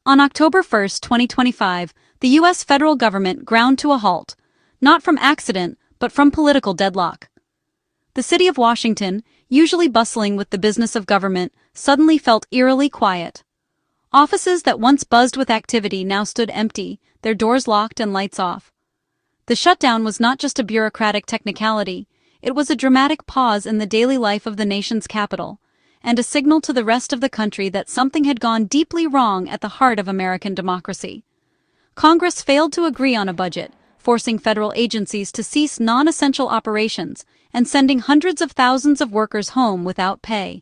On October 1, 2025, the U.S. federal government ground to a halt, not from accident, but from political deadlock. The city of Washington, usually bustling with the business of government, suddenly felt eerily quiet. Offices that once buzzed with activity now stood empty, their doors locked and lights off. The shutdown was not just a bureaucratic technicality, it was a dramatic pause in the daily life of the nation's capital, and a signal to the rest of the country that something had gone deeply wrong at the heart of American democracy. Congress failed to agree on a budget, forcing federal agencies to cease non-essential operations and sending hundreds of thousands of workers home without pay.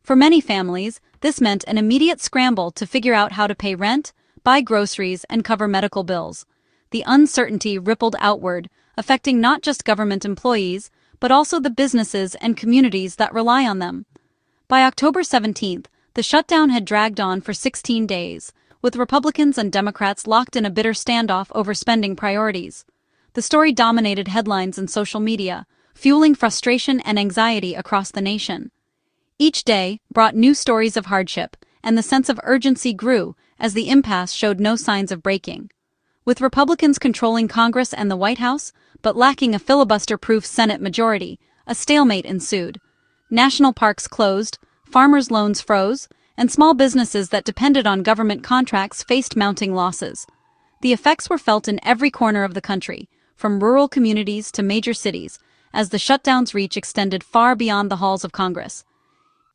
For many families, this meant an immediate scramble to figure out how to pay rent, buy groceries, and cover medical bills. The uncertainty rippled outward, affecting not just government employees, but also the businesses and communities that rely on them. By October 17, the shutdown had dragged on for 16 days, with Republicans and Democrats locked in a bitter standoff over spending priorities. The story dominated headlines and social media, fueling frustration and anxiety across the nation. Each day brought new stories of hardship, and the sense of urgency grew as the impasse showed no signs of breaking. With Republicans controlling Congress and the White House, but lacking a filibuster-proof Senate majority, a stalemate ensued. National parks closed, farmers' loans froze, and small businesses that depended on government contracts faced mounting losses. The effects were felt in every corner of the country, from rural communities to major cities, as the shutdown's reach extended far beyond the halls of Congress.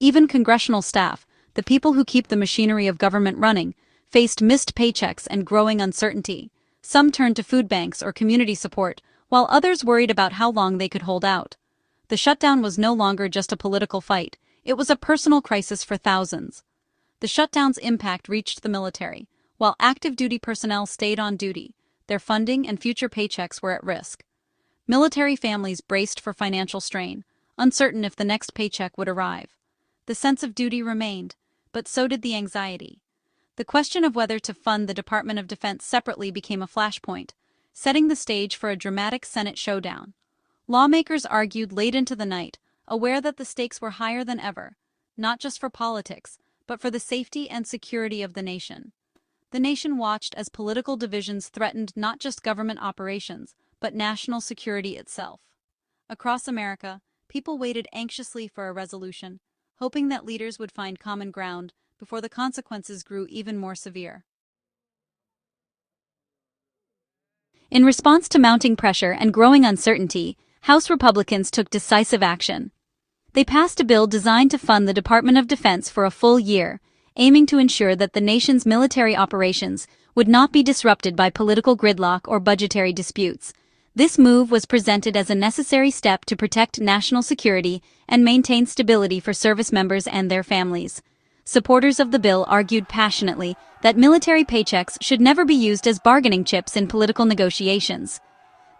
Even congressional staff, the people who keep the machinery of government running, faced missed paychecks and growing uncertainty. Some turned to food banks or community support, while others worried about how long they could hold out. The shutdown was no longer just a political fight, it was a personal crisis for thousands. The shutdown's impact reached the military. While active duty personnel stayed on duty, their funding and future paychecks were at risk. Military families braced for financial strain, uncertain if the next paycheck would arrive. The sense of duty remained, but so did the anxiety. The question of whether to fund the Department of Defense separately became a flashpoint, setting the stage for a dramatic Senate showdown. Lawmakers argued late into the night, aware that the stakes were higher than ever, not just for politics, but for the safety and security of the nation. The nation watched as political divisions threatened not just government operations, but national security itself. Across America, people waited anxiously for a resolution, hoping that leaders would find common ground before the consequences grew even more severe. In response to mounting pressure and growing uncertainty, House Republicans took decisive action. They passed a bill designed to fund the Department of Defense for a full year, aiming to ensure that the nation's military operations would not be disrupted by political gridlock or budgetary disputes. This move was presented as a necessary step to protect national security and maintain stability for service members and their families. Supporters of the bill argued passionately that military paychecks should never be used as bargaining chips in political negotiations.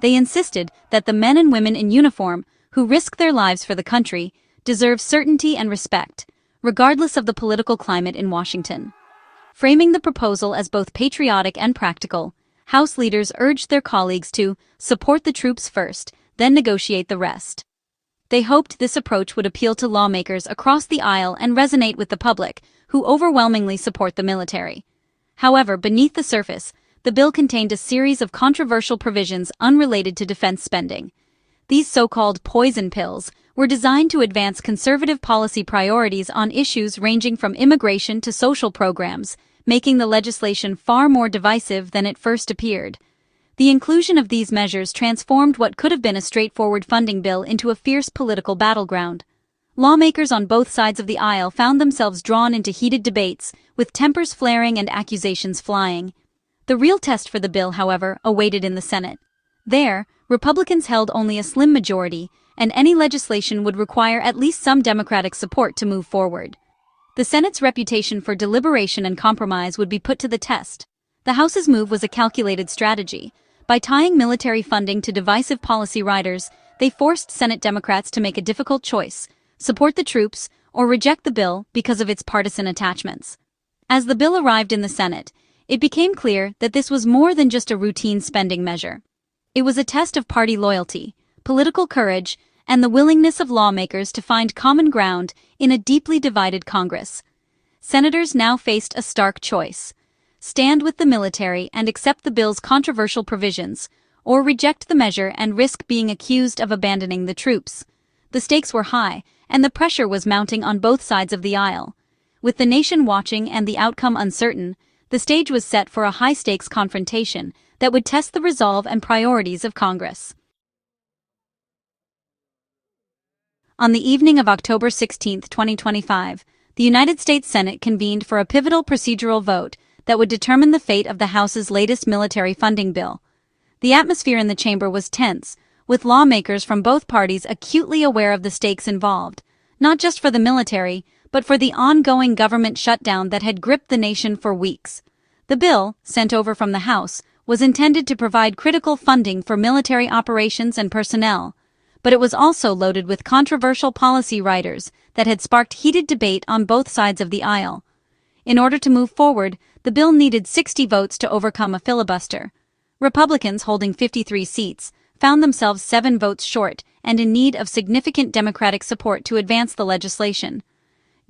They insisted that the men and women in uniform, who risk their lives for the country, deserve certainty and respect, regardless of the political climate in Washington. Framing the proposal as both patriotic and practical, House leaders urged their colleagues to support the troops first, then negotiate the rest. They hoped this approach would appeal to lawmakers across the aisle and resonate with the public, who overwhelmingly support the military. However, beneath the surface, the bill contained a series of controversial provisions unrelated to defense spending. These so-called poison pills were designed to advance conservative policy priorities on issues ranging from immigration to social programs, making the legislation far more divisive than it first appeared. The inclusion of these measures transformed what could have been a straightforward funding bill into a fierce political battleground. Lawmakers on both sides of the aisle found themselves drawn into heated debates, with tempers flaring and accusations flying. The real test for the bill, however, awaited in the Senate. There, Republicans held only a slim majority, and any legislation would require at least some Democratic support to move forward. The Senate's reputation for deliberation and compromise would be put to the test. The House's move was a calculated strategy. By tying military funding to divisive policy riders, they forced Senate Democrats to make a difficult choice: support the troops or reject the bill because of its partisan attachments. As the bill arrived in the Senate, it became clear that this was more than just a routine spending measure. It was a test of party loyalty, political courage, and the willingness of lawmakers to find common ground in a deeply divided Congress. Senators now faced a stark choice: stand with the military and accept the bill's controversial provisions, or reject the measure and risk being accused of abandoning the troops. The stakes were high, and the pressure was mounting on both sides of the aisle. With the nation watching and the outcome uncertain, the stage was set for a high-stakes confrontation that would test the resolve and priorities of Congress. On the evening of October 16, 2025, the United States Senate convened for a pivotal procedural vote that would determine the fate of the House's latest military funding bill. The atmosphere in the chamber was tense, with lawmakers from both parties acutely aware of the stakes involved, not just for the military, but for the ongoing government shutdown that had gripped the nation for weeks. The bill, sent over from the House, was intended to provide critical funding for military operations and personnel, but it was also loaded with controversial policy riders that had sparked heated debate on both sides of the aisle. In order to move forward, the bill needed 60 votes to overcome a filibuster. Republicans, holding 53 seats, found themselves 7 votes short and in need of significant Democratic support to advance the legislation.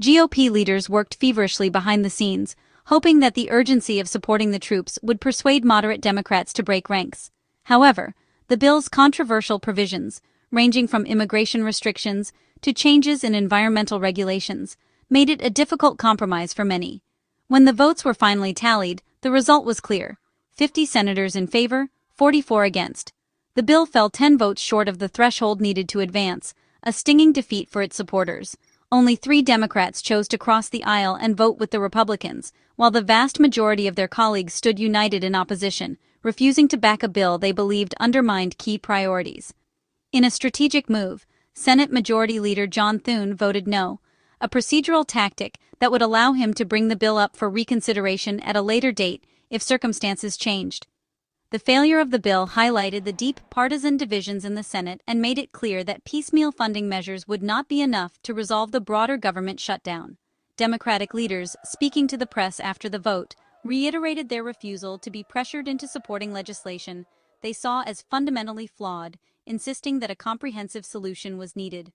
GOP leaders worked feverishly behind the scenes, hoping that the urgency of supporting the troops would persuade moderate Democrats to break ranks. However, the bill's controversial provisions, ranging from immigration restrictions to changes in environmental regulations, made it a difficult compromise for many. When the votes were finally tallied, the result was clear: 50 senators in favor, 44 against. The bill fell 10 votes short of the threshold needed to advance, a stinging defeat for its supporters. Only 3 Democrats chose to cross the aisle and vote with the Republicans, while the vast majority of their colleagues stood united in opposition, refusing to back a bill they believed undermined key priorities. In a strategic move, Senate Majority Leader John Thune voted no, a procedural tactic that would allow him to bring the bill up for reconsideration at a later date if circumstances changed. The failure of the bill highlighted the deep partisan divisions in the Senate and made it clear that piecemeal funding measures would not be enough to resolve the broader government shutdown. Democratic leaders, speaking to the press after the vote, reiterated their refusal to be pressured into supporting legislation they saw as fundamentally flawed, insisting that a comprehensive solution was needed.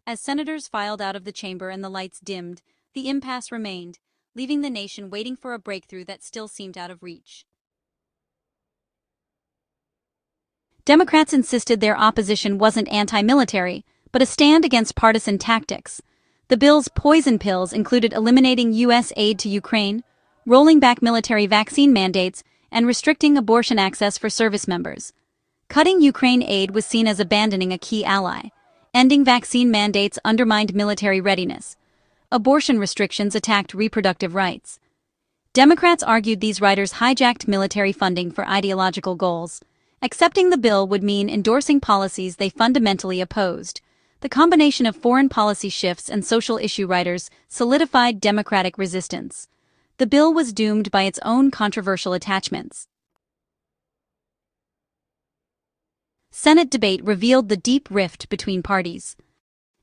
As senators filed out of the chamber and the lights dimmed, the impasse remained, leaving the nation waiting for a breakthrough that still seemed out of reach. Democrats insisted their opposition wasn't anti-military, but a stand against partisan tactics. The bill's poison pills included eliminating U.S. aid to Ukraine, rolling back military vaccine mandates, and restricting abortion access for service members. Cutting Ukraine aid was seen as abandoning a key ally. Ending vaccine mandates undermined military readiness. Abortion restrictions attacked reproductive rights. Democrats argued these riders hijacked military funding for ideological goals. Accepting the bill would mean endorsing policies they fundamentally opposed. The combination of foreign policy shifts and social issue riders solidified Democratic resistance. The bill was doomed by its own controversial attachments. Senate debate revealed the deep rift between parties.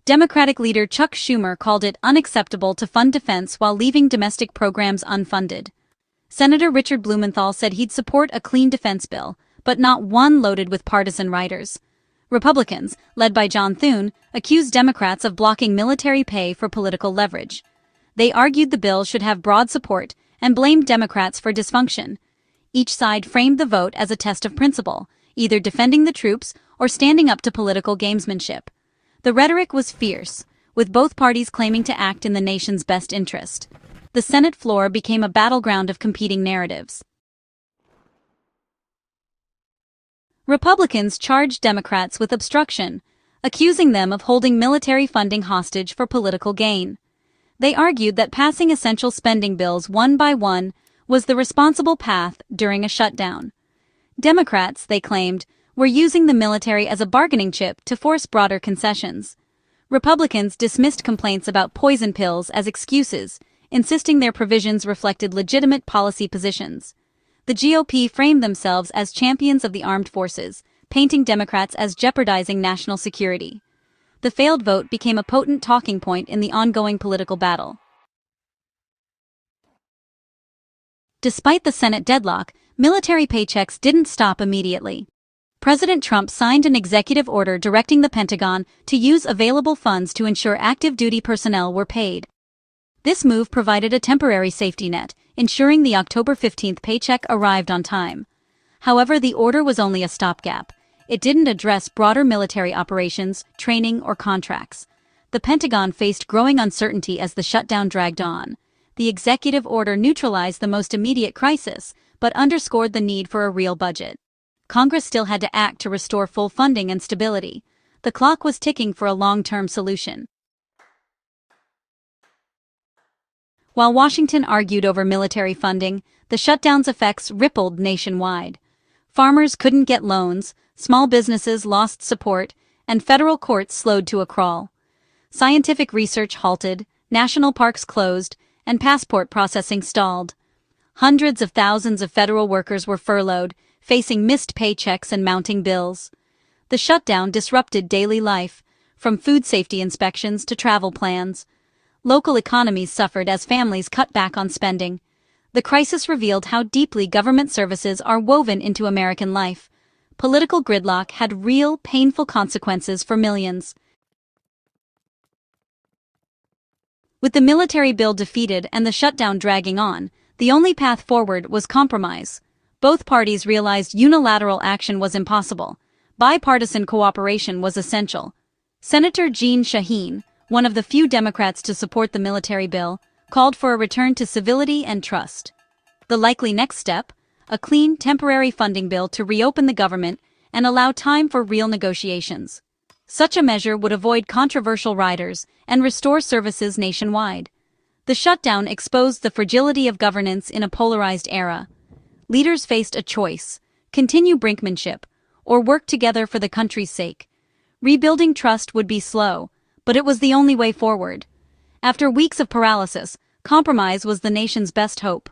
Democratic leader Chuck Schumer called it unacceptable to fund defense while leaving domestic programs unfunded. Senator Richard Blumenthal said he'd support a clean defense bill, but not one loaded with partisan riders. Republicans, led by John Thune, accused Democrats of blocking military pay for political leverage. They argued the bill should have broad support and blamed Democrats for dysfunction. Each side framed the vote as a test of principle, either defending the troops or standing up to political gamesmanship. The rhetoric was fierce, with both parties claiming to act in the nation's best interest. The Senate floor became a battleground of competing narratives. Republicans charged Democrats with obstruction, accusing them of holding military funding hostage for political gain. They argued that passing essential spending bills one by one was the responsible path during a shutdown. Democrats, they claimed, were using the military as a bargaining chip to force broader concessions. Republicans dismissed complaints about poison pills as excuses, insisting their provisions reflected legitimate policy positions. The GOP framed themselves as champions of the armed forces, painting Democrats as jeopardizing national security. The failed vote became a potent talking point in the ongoing political battle. Despite the Senate deadlock, military paychecks didn't stop immediately. President Trump signed an executive order directing the Pentagon to use available funds to ensure active duty personnel were paid. This move provided a temporary safety net, ensuring the October 15th paycheck arrived on time. However, the order was only a stopgap. It didn't address broader military operations, training, or contracts. The Pentagon faced growing uncertainty as the shutdown dragged on. The executive order neutralized the most immediate crisis, but underscored the need for a real budget. Congress still had to act to restore full funding and stability. The clock was ticking for a long-term solution. While Washington argued over military funding, the shutdown's effects rippled nationwide. Farmers couldn't get loans, small businesses lost support, and federal courts slowed to a crawl. Scientific research halted, national parks closed, and passport processing stalled. Hundreds of thousands of federal workers were furloughed, facing missed paychecks and mounting bills. The shutdown disrupted daily life, from food safety inspections to travel plans. Local economies suffered as families cut back on spending. The crisis revealed how deeply government services are woven into American life. Political gridlock had real, painful consequences for millions. With the military bill defeated and the shutdown dragging on, the only path forward was compromise. Both parties realized unilateral action was impossible. Bipartisan cooperation was essential. Senator Jeanne Shaheen, one of the few Democrats to support the military bill, called for a return to civility and trust. The likely next step? A clean, temporary funding bill to reopen the government and allow time for real negotiations. Such a measure would avoid controversial riders and restore services nationwide. The shutdown exposed the fragility of governance in a polarized era. Leaders faced a choice: continue brinkmanship, or work together for the country's sake. Rebuilding trust would be slow, but it was the only way forward. After weeks of paralysis, compromise was the nation's best hope.